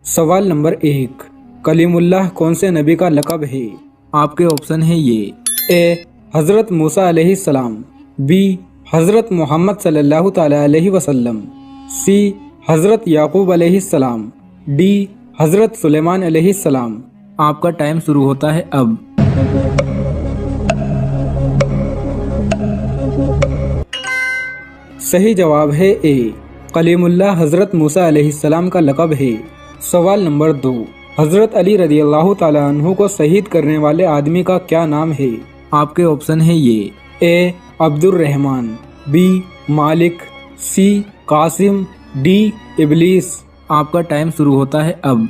सवाल नंबर 1, कलीमुल्लाह कौन से नबी का लक़ब है? आपके ऑप्शन है ये ए हज़रत मूसा अलैहिस्सलाम, बी हज़रत मोहम्मद सल्लल्लाहु ताला अलैहि वसल्लम, सी हज़रत याकूब अलैहिस्सलाम, डी हज़रत सुलेमान अलैहिस्सलाम। आपका टाइम शुरू होता है अब। सही जवाब है ए कलीमुल्लाह हज़रत मूसा अलैहिस्सलाम का लक़ब है। सवाल नंबर 2, हज़रत अली रज़ियल्लाहु ताला अन्हु को शहीद करने वाले आदमी का क्या नाम है? आपके ऑप्शन है ये ए अब्दुर रहमान, बी मालिक, सी कासिम, डी इबलीस। आपका टाइम शुरू होता है अब।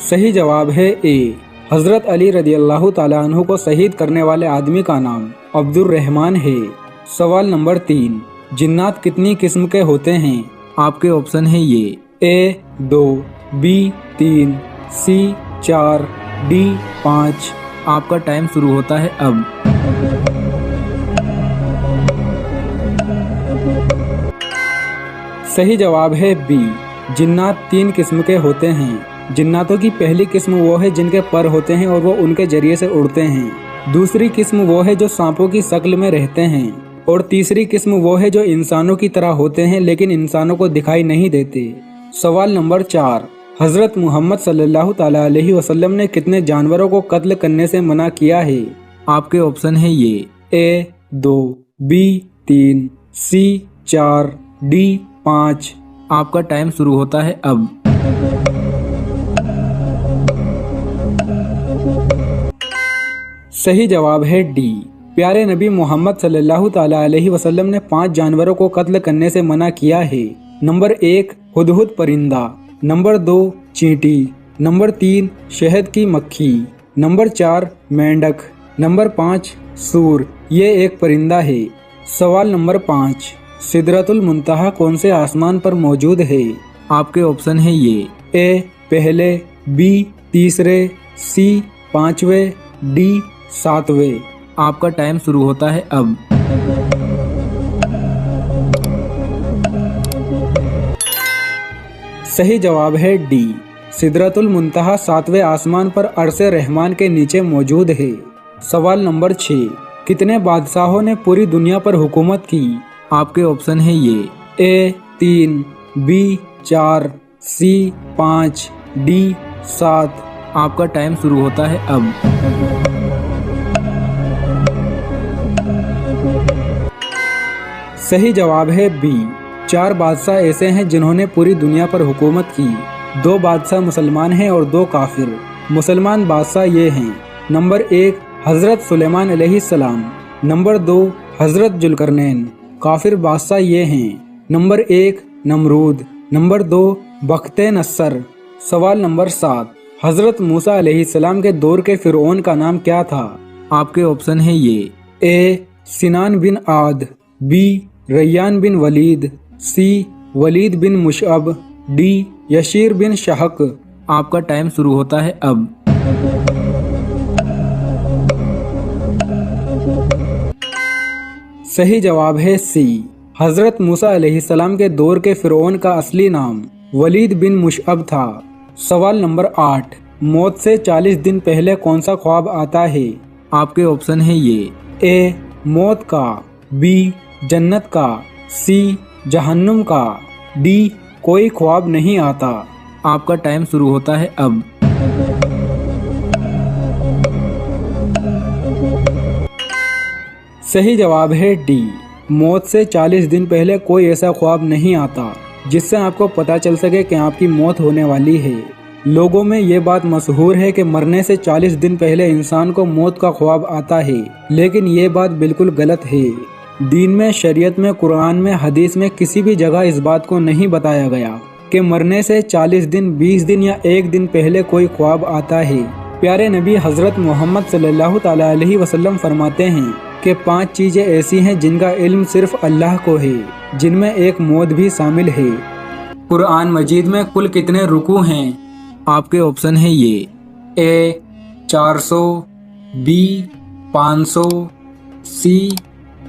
सही जवाब है ए हज़रत अली रज़ियल्लाहु ताला अन्हु को शहीद करने वाले आदमी का नाम अब्दुर रहमान है। सवाल नंबर 3, जिन्नात कितनी किस्म के होते हैं? आपके ऑप्शन है ये ए 2, बी 3, सी 4, डी 5। आपका टाइम शुरू होता है अब। सही जवाब है बी जिन्नात 3 किस्म के होते हैं। जिन्नातों की पहली किस्म वो है जिनके पर होते हैं और वो उनके जरिए से उड़ते हैं। दूसरी किस्म वो है जो सांपों की शक्ल में रहते हैं और तीसरी किस्म वो है जो इंसानों की तरह होते हैं लेकिन इंसानों को दिखाई नहीं देते। सवाल नंबर 4, हज़रत मोहम्मद सल्लल्लाहु ताला अलैहि वसल्लम ने कितने जानवरों को कत्ल करने से मना किया है? आपके ऑप्शन है ये ए 2, बी 3, सी 4, डी 5। आपका टाइम शुरू होता है अब। सही जवाब है डी प्यारे नबी मोहम्मद सल्लल्लाहु ताला अलैहि वसल्लम ने 5 जानवरों को कत्ल करने से मना किया है। नंबर 1 हुदहुद परिंदा, नंबर 2 चींटी, नंबर 3 शहद की मक्खी, नंबर 4 मेंढक, नंबर 5 सूर। ये एक परिंदा है। सवाल नंबर 5, सिदरतुल मुंतहा कौन से आसमान पर मौजूद है? आपके ऑप्शन है ये ए पहले, बी तीसरे, सी 5वें, डी 7वें। आपका टाइम शुरू होता है अब। सही जवाब है डी सिदरतुल मुंतहा 7वें आसमान पर अर्शे रहमान के नीचे मौजूद है। सवाल नंबर 6, कितने बादशाहों ने पूरी दुनिया पर हुकूमत की? आपके ऑप्शन है ये ए 3, बी 4, सी 5, डी 7। आपका टाइम शुरू होता है अब। सही जवाब है बी 4 बादशाह ऐसे हैं जिन्होंने पूरी दुनिया पर हुकूमत की। 2 बादशाह मुसलमान हैं और 2 काफिर। मुसलमान बादशाह ये हैं नंबर 1 हज़रत सुलेमान अलैहिस्सलाम, नंबर 2 हज़रत जुल्करनैन। काफिर बादशाह ये हैं नंबर 1 नमरूद, नंबर 2 बख्ते नस्सर। सवाल नंबर 7, हज़रत मूसा अलैहिस्सलाम के दौर के फ़िरऔन का नाम क्या था? आपके ऑप्शन है ये ए सिनान बिन आद, बी रैयान बिन वलीद, सी वलीद बिन मुशअब, डी यशीर बिन शहक। आपका टाइम शुरू होता है अब। सही जवाब है सी हज़रत मूसा अलैहिस्सलाम के दौर के फ़िरऔन का असली नाम वलीद बिन मुशअब था। सवाल नंबर 8, मौत से 40 दिन पहले कौन सा ख्वाब आता है? आपके ऑप्शन है ये ए मौत का, बी जन्नत का, सी जहन्नुम का, डी कोई ख्वाब नहीं आता। आपका टाइम शुरू होता है अब। सही जवाब है डी मौत से 40 दिन पहले कोई ऐसा ख्वाब नहीं आता जिससे आपको पता चल सके कि आपकी मौत होने वाली है। लोगों में ये बात मशहूर है कि मरने से 40 दिन पहले इंसान को मौत का ख्वाब आता है, लेकिन ये बात बिल्कुल गलत है। दीन में, शरीयत में, कुरान में, हदीस में किसी भी जगह इस बात को नहीं बताया गया कि मरने से 40 दिन, 20 दिन या 1 दिन पहले कोई ख्वाब आता है। प्यारे नबी हज़रत मोहम्मद सल्लल्लाहु ताला अलैहि वसल्लम फरमाते हैं कि 5 चीज़ें ऐसी हैं जिनका इल्म सिर्फ अल्लाह को है, जिनमें एक मौत भी शामिल है। कुरान मजीद में कुल कितने रुकू हैं? आपके ऑप्शन है ये ए 400, बी 500, सी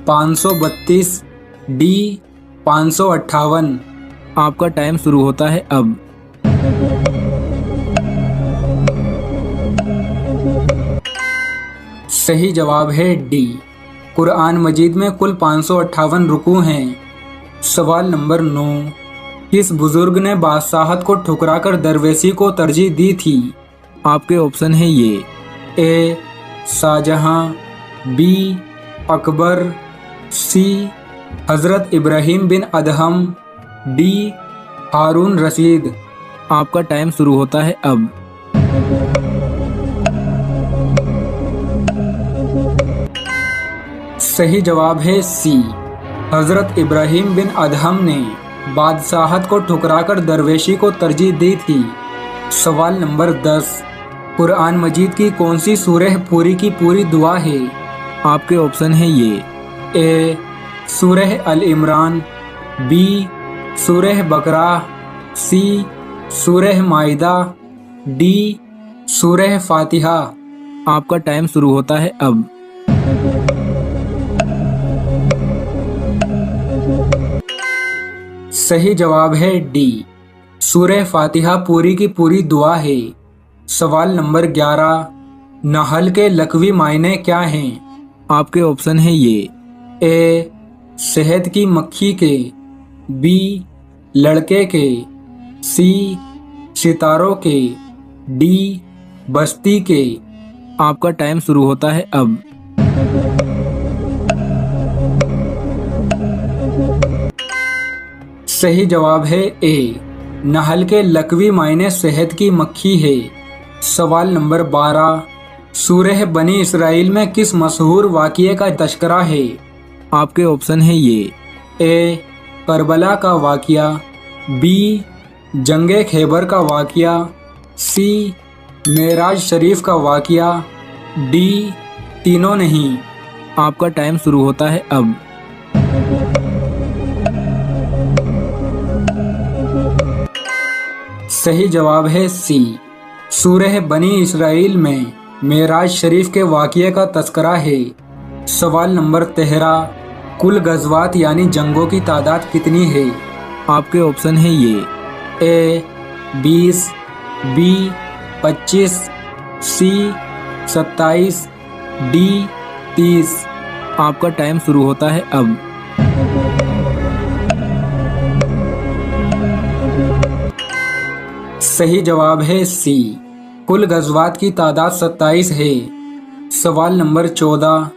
532, डी 558। आपका टाइम शुरू होता है अब। सही जवाब है डी। कुरान मजीद में कुल 558 रुकू हैं। सवाल नंबर 9। किस बुजुर्ग ने बादशाहत को ठुकराकर दरवेशी को तरजीह दी थी? आपके ऑप्शन है ये। ए शाहजहां, बी अकबर, सी हजरत इब्राहिम बिन अदहम, डी हारून रशीद। आपका टाइम शुरू होता है अब। सही जवाब है सी। हजरत इब्राहिम बिन अदहम ने बादशाहत को ठुकराकर दरवेशी को तरजीह दी थी। सवाल नंबर 10। कुरान मजीद की कौन सी सूरह पूरी की पूरी दुआ है? आपके ऑप्शन है ये। ए सूरह अल इमरान, बी सूरह बकरा, सी सूरह माइदा, डी सूरह फातिहा। आपका टाइम शुरू होता है अब। सही जवाब है डी। सूरह फातिहा पूरी की पूरी दुआ है। सवाल नंबर 11। नहल के लकवी मायने क्या हैं? आपके ऑप्शन है ये। ए शहद की मक्खी के, बी लड़के के, सी सितारों के, डी बस्ती के। आपका टाइम शुरू होता है अब। सही जवाब है ए। नहल के लकवी मायने शहद की मक्खी है। सवाल नंबर 12। सूरह बनी इसराइल में किस मशहूर वाक़ये का तज़किरा है? आपके ऑप्शन है ये। ए करबला का वाक़या, बी जंगे खैबर का वाक़या, सी मेराज शरीफ का वाक़या, डी तीनों नहीं। आपका टाइम शुरू होता है अब। सही जवाब है सी। सूरह बनी इसराइल में मेराज शरीफ के वाक़ये का तज़किरा है। सवाल नंबर 13। कुल गज़वात यानी जंगों की तादाद कितनी है? आपके ऑप्शन है ये। ए 20, बी 25, सी 27, डी 30। आपका टाइम शुरू होता है अब। सही जवाब है सी। कुल गज़वात की तादाद 27 है। सवाल नंबर 14।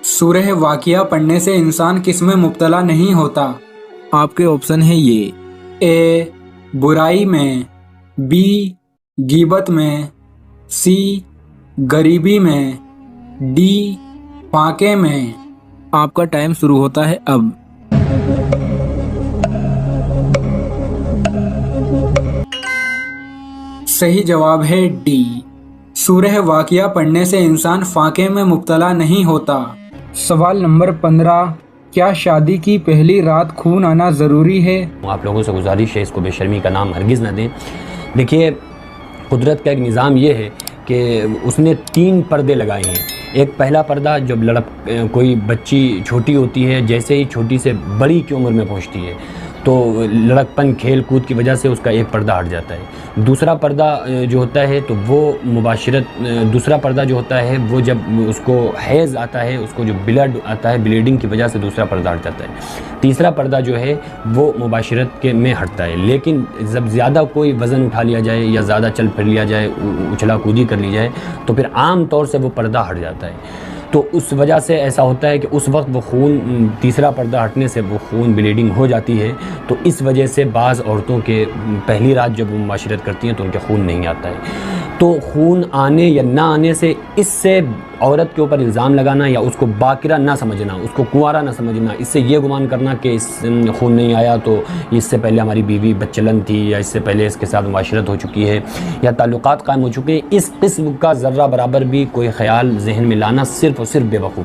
सूरह वाक़िया पढ़ने से इंसान किस में मुब्तला नहीं होता? आपके ऑप्शन है ये। ए बुराई में, बी गीबत में, सी गरीबी में, डी फाके में। आपका टाइम शुरू होता है अब। सही जवाब है डी। सूरह वाक़िया पढ़ने से इंसान फाके में मुब्तला नहीं होता। सवाल नंबर 15। क्या शादी की पहली रात खून आना ज़रूरी है? आप लोगों से गुजारिश है, इसको बेशर्मी का नाम हरगिज़ न दें। देखिए, कुदरत का एक निज़ाम ये है कि उसने 3 पर्दे लगाए हैं। एक पहला पर्दा, जब कोई बच्ची छोटी होती है, जैसे ही छोटी से बड़ी की उम्र में पहुंचती है तो लड़कपन खेल कूद की वजह से उसका एक पर्दा हट जाता है। दूसरा पर्दा जो होता है तो वो मुबाशरत, दूसरा पर्दा जो होता है वो जब उसको हैज़ आता है, उसको जो ब्लड आता है, ब्लीडिंग की वजह से दूसरा पर्दा हट जाता है। तीसरा पर्दा जो है वो मुबाशरत के में हटता है। लेकिन जब ज़्यादा कोई वज़न उठा लिया जाए या ज़्यादा चल फिर लिया जाए, उछला कूदी कर ली जाए, तो फिर आम तौर से वो पर्दा हट जाता है। तो उस वजह से ऐसा होता है कि उस वक्त वो खून, तीसरा पर्दा हटने से वो खून ब्लीडिंग हो जाती है। तो इस वजह से बाज़ औरतों के पहली रात जब वो मुबाशरत करती हैं तो उनके खून नहीं आता है। तो खून आने या ना आने से, इससे औरत के ऊपर इल्ज़ाम लगाना या उसको बाकिरा ना समझना, उसको कुंवारा ना समझना, इससे ये गुमान करना कि इस खून नहीं आया तो इससे पहले हमारी बीवी बच्चलन थी या इससे पहले इसके साथ मुबाशरत हो चुकी है या ताल्लुकात कायम हो चुके हैं, इस किस्म का ज़र्रा बराबर भी कोई ख्याल जहन में लाना सिर्फ़ और सिर्फ बेवकूफ़